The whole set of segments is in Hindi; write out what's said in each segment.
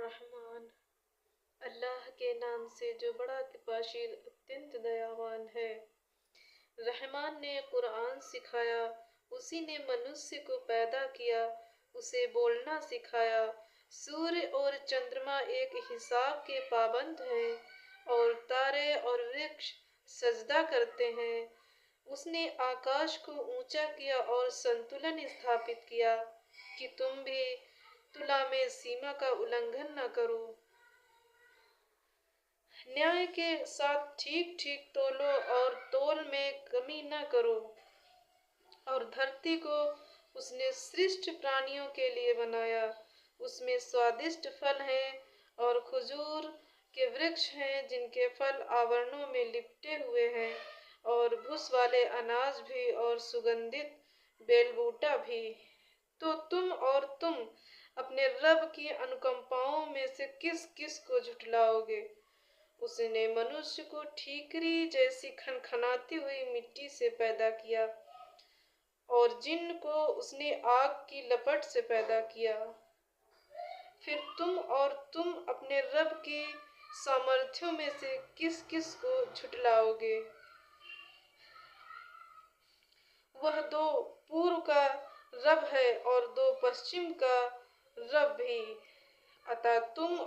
रहमान। अल्लाह के नाम से जो बड़ा कृपाशील अत्यंत दयावान है। रहमान ने कुरान सिखाया, उसी ने मनुष्य को पैदा किया, उसे बोलना सिखाया। सूर्य और चंद्रमा एक हिसाब के पाबंद हैं और तारे और वृक्ष सजदा करते हैं। उसने आकाश को ऊंचा किया और संतुलन स्थापित किया कि तुम भी तुला में सीमा का उल्लंघन न करो। न्याय के साथ ठीक ठीक तोलो और तोल में कमी न करो। और धरती को उसने श्रेष्ठ प्राणियों के लिए बनाया। उसमें स्वादिष्ट फल हैं और खजूर के वृक्ष हैं जिनके फल आवरणों में लिपटे हुए हैं, और भूस वाले अनाज भी और सुगंधित बेलबूटा भी। तो तुम अपने रब की अनुकंपाओं में से किस किस को झुठलाओगे? उसने मनुष्य को ठीकरी जैसी खनखनाती हुई मिट्टी से पैदा किया और जिन्न को उसने आग की लपट से पैदा किया। फिर तुम अपने रब की सामर्थ्यों में से किस किस को झुठलाओगे? वह दो पूर्व का रब है और दो पश्चिम का रब भी। अतः तुम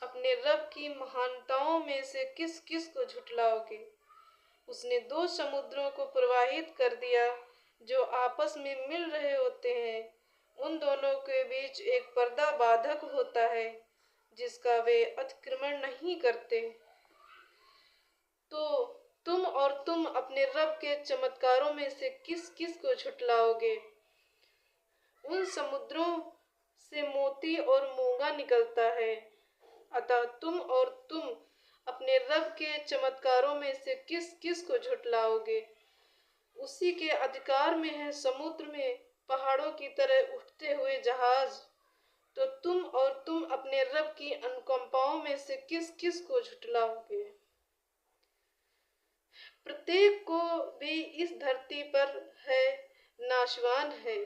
अपने रब की महानताओं में से किस किस को झुठलाओगे? उसने दो समुद्रों को प्रवाहित कर दिया जो आपस में मिल रहे होते हैं। उन दोनों के बीच एक पर्दा बाधक होता है जिसका वे अतिक्रमण नहीं करते। तो तुम अपने रब के चमत्कारों में से किस किस को झुठलाओगे? उन समुद्रों से मोती और मूंगा निकलता है। अतः तुम अपने रब के चमत्कारों में से किस किस को झुठलाओगे? उसी के अधिकार में है समुद्र में पहाड़ों की तरह उठते हुए जहाज। तो तुम अपने रब की अनुकंपाओं में से किस किस को झुठलाओगे? प्रत्येक को भी इस धरती पर है नाशवान है।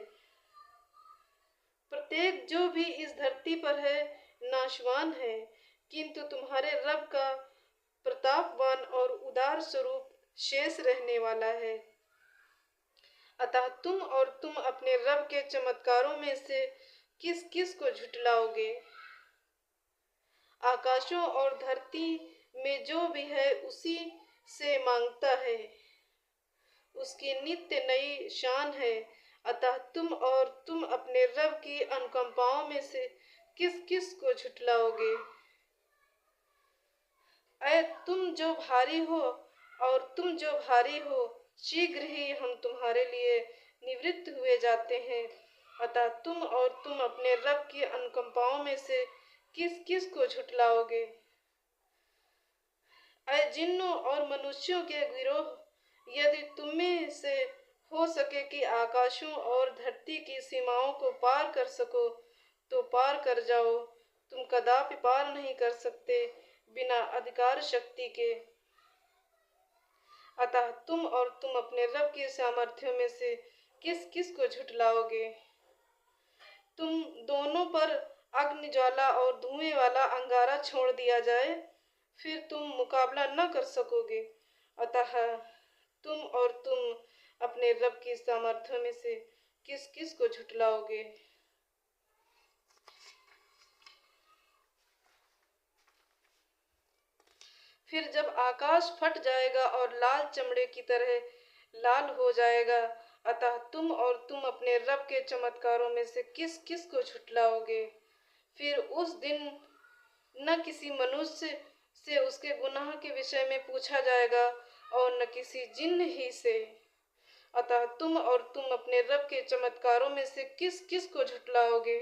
प्रत्येक जो भी इस धरती पर है नाशवान है, किंतु तुम्हारे रब का प्रतापवान और उदार स्वरूप शेष रहने वाला है। अतः तुम अपने रब के चमत्कारों में से किस किस को झुठलाओगे? आकाशों और धरती में जो भी है उसी से मांगता है, उसकी नित्य नई शान है। अतः तुम अपने रब की अनुकंपाओं में से किस किस को झुठलाओगे? ऐ तुम जो भारी हो, शीघ्र ही हम तुम्हारे लिए निवृत्त हुए जाते हैं। अतः तुम अपने रब की अनुकंपाओं में से किस किस को झुठलाओगे? ऐ जिन्नों और मनुष्यों के गिरोह, यदि तुम्हें से हो सके कि आकाशों और धरती की सीमाओं को पार कर सको तो पार कर जाओ। तुम कदापि पार नहीं कर सकते बिना अधिकार शक्ति के। अतः तुम अपने रब की सामर्थ्यों में से किस किस को झुठलाओगे? तुम दोनों पर अग्नि ज्वाला और धुएं वाला अंगारा छोड़ दिया जाए, फिर तुम मुकाबला न कर सकोगे। अतः तुम अपने रब की सामर्थ्यों में से किस किस को झुठलाओगे? फिर जब आकाश फट जाएगा और लाल चमड़े की तरह लाल हो जाएगा, अतः तुम अपने रब के चमत्कारों में से किस किस को झुठलाओगे? फिर उस दिन न किसी मनुष्य से उसके गुनाह के विषय में पूछा जाएगा और न किसी जिन्न ही से। अतः तुम अपने रब के चमत्कारों में से किस किस को झुठलाओगे?